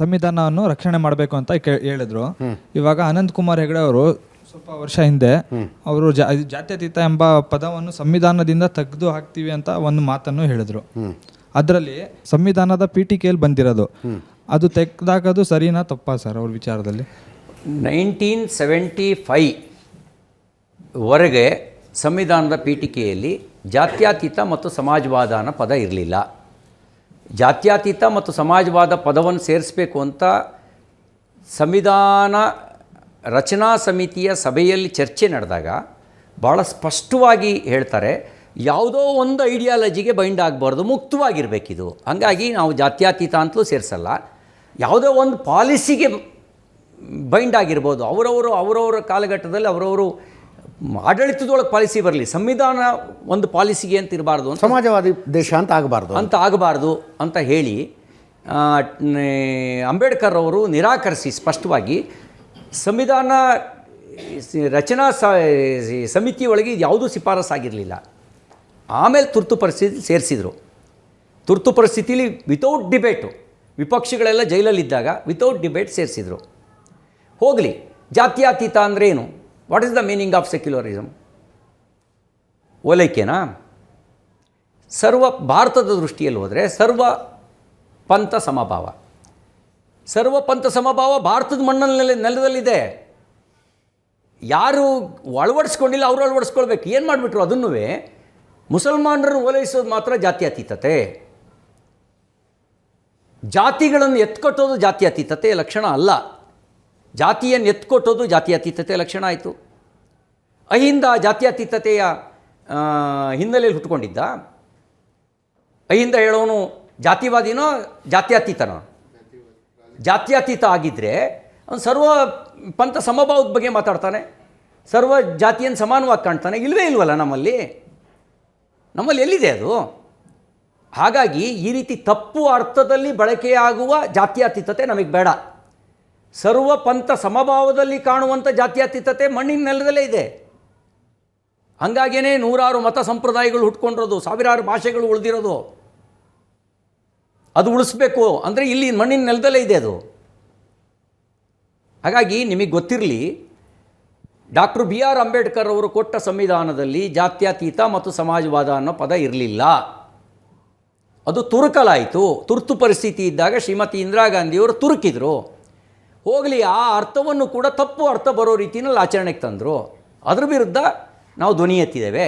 ಸಂವಿಧಾನವನ್ನು ರಕ್ಷಣೆ ಮಾಡಬೇಕು ಅಂತ ಹೇಳಿದ್ರು. ಇವಾಗ ಅನಂತ್ ಕುಮಾರ್ ಹೆಗಡೆ ಅವರು ಸ್ವಲ್ಪ ವರ್ಷ ಹಿಂದೆ ಅವರು ಜಾತ್ಯತೀತ ಎಂಬ ಪದವನ್ನು ಸಂವಿಧಾನದಿಂದ ತೆಗೆದು ಹಾಕ್ತೀವಿ ಅಂತ ಒಂದು ಮಾತನ್ನು ಹೇಳಿದ್ರು. ಅದರಲ್ಲಿ ಸಂವಿಧಾನದ ಪೀಠಿಕೆಯಲ್ಲಿ ಬಂದಿರೋದು ಅದು ತೆಗೆದಾಕೋದು ಸರಿನಾ ತಪ್ಪಾ ಸರ್ ಅವ್ರ ವಿಚಾರದಲ್ಲಿ? 1975 ವರೆಗೆ ಸಂವಿಧಾನದ ಪೀಠಿಕೆಯಲ್ಲಿ ಜಾತ್ಯತೀತ ಮತ್ತು ಸಮಾಜವಾದ ಅನ್ನೋ ಪದ ಇರಲಿಲ್ಲ. ಜಾತ್ಯತೀತ ಮತ್ತು ಸಮಾಜವಾದ ಪದವನ್ನು ಸೇರಿಸಬೇಕು ಅಂತ ಸಂವಿಧಾನ ರಚನಾ ಸಮಿತಿಯ ಸಭೆಯಲ್ಲಿ ಚರ್ಚೆ ನಡೆದಾಗ ಭಾಳ ಸ್ಪಷ್ಟವಾಗಿ ಹೇಳ್ತಾರೆ, ಯಾವುದೋ ಒಂದು ಐಡಿಯಾಲಜಿಗೆ ಬೈಂಡ್ ಆಗಬಾರ್ದು, ಮುಕ್ತವಾಗಿರಬೇಕಿದು. ಹಾಗಾಗಿ ನಾವು ಜಾತ್ಯತೀತ ಅಂತಲೂ ಸೇರಿಸಲ್ಲ, ಯಾವುದೋ ಒಂದು ಪಾಲಿಸಿಗೆ ಬೈಂಡ್ ಆಗಿರ್ಬೋದು. ಅವರವರ ಕಾಲಘಟ್ಟದಲ್ಲಿ ಅವರವರು ಆಡಳಿತದೊಳಗೆ ಪಾಲಿಸಿ ಬರಲಿ, ಸಂವಿಧಾನ ಒಂದು ಪಾಲಿಸಿಗೆ ಅಂತ ಇರಬಾರ್ದು, ಸಮಾಜವಾದಿ ದೇಶ ಅಂತ ಆಗಬಾರ್ದು ಅಂತ ಹೇಳಿ ಅಂಬೇಡ್ಕರ್ ಅವರು ನಿರಾಕರಿಸಿ ಸ್ಪಷ್ಟವಾಗಿ ಸಂವಿಧಾನ ರಚನಾ ಸಮಿತಿಯೊಳಗೆ ಯಾವುದೂ ಶಿಫಾರಸ್ಸಾಗಿರಲಿಲ್ಲ. ಆಮೇಲೆ ತುರ್ತು ಪರಿಸ್ಥಿತಿ ಸೇರಿಸಿದರು. ತುರ್ತು ಪರಿಸ್ಥಿತಿಲಿ ವಿತೌಟ್ ಡಿಬೇಟು, ವಿಪಕ್ಷಗಳೆಲ್ಲ ಜೈಲಲ್ಲಿದ್ದಾಗ ವಿತೌಟ್ ಡಿಬೇಟ್ ಸೇರಿಸಿದರು. ಹೋಗಲಿ, ಜಾತ್ಯತೀತ ಅಂದರೆ ಏನು? What is the meaning of secularism? ಓಲೈಕೆನಾ? ಭಾರತದ ದೃಷ್ಟಿಯಲ್ಲಿ ಹೋದರೆ ಸರ್ವ ಪಂಥ ಸಮಭಾವ. ಸರ್ವ ಪಂಥ ಸಮಭಾವ ಭಾರತದ ನೆಲದಲ್ಲಿದೆ. ಯಾರು ಅಳವಡಿಸ್ಕೊಂಡಿಲ್ಲ ಅವರು ಅಳವಡಿಸ್ಕೊಳ್ಬೇಕು. ಏನು ಮಾಡಿಬಿಟ್ರು? ಅದನ್ನೂ ಮುಸಲ್ಮಾನರನ್ನು ಓಲೈಸೋದು ಮಾತ್ರ ಜಾತ್ಯತೀತತೆ. ಜಾತಿಗಳನ್ನು ಎತ್ಕೊಟ್ಟೋದು ಜಾತ್ಯತೀತತೆ ಲಕ್ಷಣ ಅಲ್ಲ. ಜಾತಿಯನ್ನು ಎತ್ಕೊಟ್ಟೋದು ಜಾತ್ಯತೀತತೆ ಲಕ್ಷಣ ಆಯಿತು. ಅಹಿಂದ ಜಾತ್ಯತೀತತೆಯ ಹಿನ್ನೆಲೆಯಲ್ಲಿ ಹುಟ್ಕೊಂಡಿದ್ದ. ಅಹಿಂದ ಹೇಳೋನು ಜಾತಿವಾದಿನೋ ಜಾತ್ಯತೀತನೋ? ಜಾತ್ಯತೀತ ಆಗಿದ್ದರೆ ಅವನು ಸರ್ವ ಪಂಥ ಸಮಭಾವದ ಬಗ್ಗೆ ಮಾತಾಡ್ತಾನೆ, ಸರ್ವ ಜಾತಿಯನ್ನು ಸಮಾನವಾಗಿ ಕಾಣ್ತಾನೆ. ಇಲ್ವಲ್ಲ ನಮ್ಮಲ್ಲಿ ಎಲ್ಲಿದೆ ಅದು? ಹಾಗಾಗಿ ಈ ರೀತಿ ತಪ್ಪು ಅರ್ಥದಲ್ಲಿ ಬಳಕೆಯಾಗುವ ಜಾತ್ಯತೀತತೆ ನಮಗೆ ಬೇಡ. ಸರ್ವ ಪಂಥ ಸಮಭಾವದಲ್ಲಿ ಕಾಣುವಂಥ ಜಾತ್ಯತೀತತೆ ಮಣ್ಣಿನ ನೆಲದಲ್ಲೇ ಇದೆ. ಹಾಗಾಗಿಯೇ ನೂರಾರು ಮತ ಸಂಪ್ರದಾಯಗಳು ಹುಟ್ಕೊಂಡಿರೋದು, ಸಾವಿರಾರು ಭಾಷೆಗಳು ಉಳಿದಿರೋದು. ಅದು ಉಳಿಸ್ಬೇಕು ಅಂದರೆ ಇಲ್ಲಿ ಮಣ್ಣಿನ ನೆಲದಲ್ಲೇ ಇದೆ ಅದು. ಹಾಗಾಗಿ ನಿಮಗೆ ಗೊತ್ತಿರಲಿ, ಡಾಕ್ಟರ್ BR ಅಂಬೇಡ್ಕರ್ ಅವರು ಕೊಟ್ಟ ಸಂವಿಧಾನದಲ್ಲಿ ಜಾತ್ಯತೀತ ಮತ್ತು ಸಮಾಜವಾದ ಅನ್ನೋ ಪದ ಇರಲಿಲ್ಲ. ಅದು ತುರುಕಲಾಯಿತು. ತುರ್ತು ಪರಿಸ್ಥಿತಿ ಇದ್ದಾಗ ಶ್ರೀಮತಿ ಇಂದಿರಾ ಗಾಂಧಿಯವರು ತುರುಕಿದ್ರು. ಹೋಗಲಿ, ಆ ಅರ್ಥವನ್ನು ಕೂಡ ತಪ್ಪು ಅರ್ಥ ಬರೋ ರೀತಿಯಲ್ಲಿ ಆಚರಣೆಗೆ ತಂದರು. ಅದ್ರ ವಿರುದ್ಧ ನಾವು ಧ್ವನಿ ಎತ್ತಿದ್ದೇವೆ.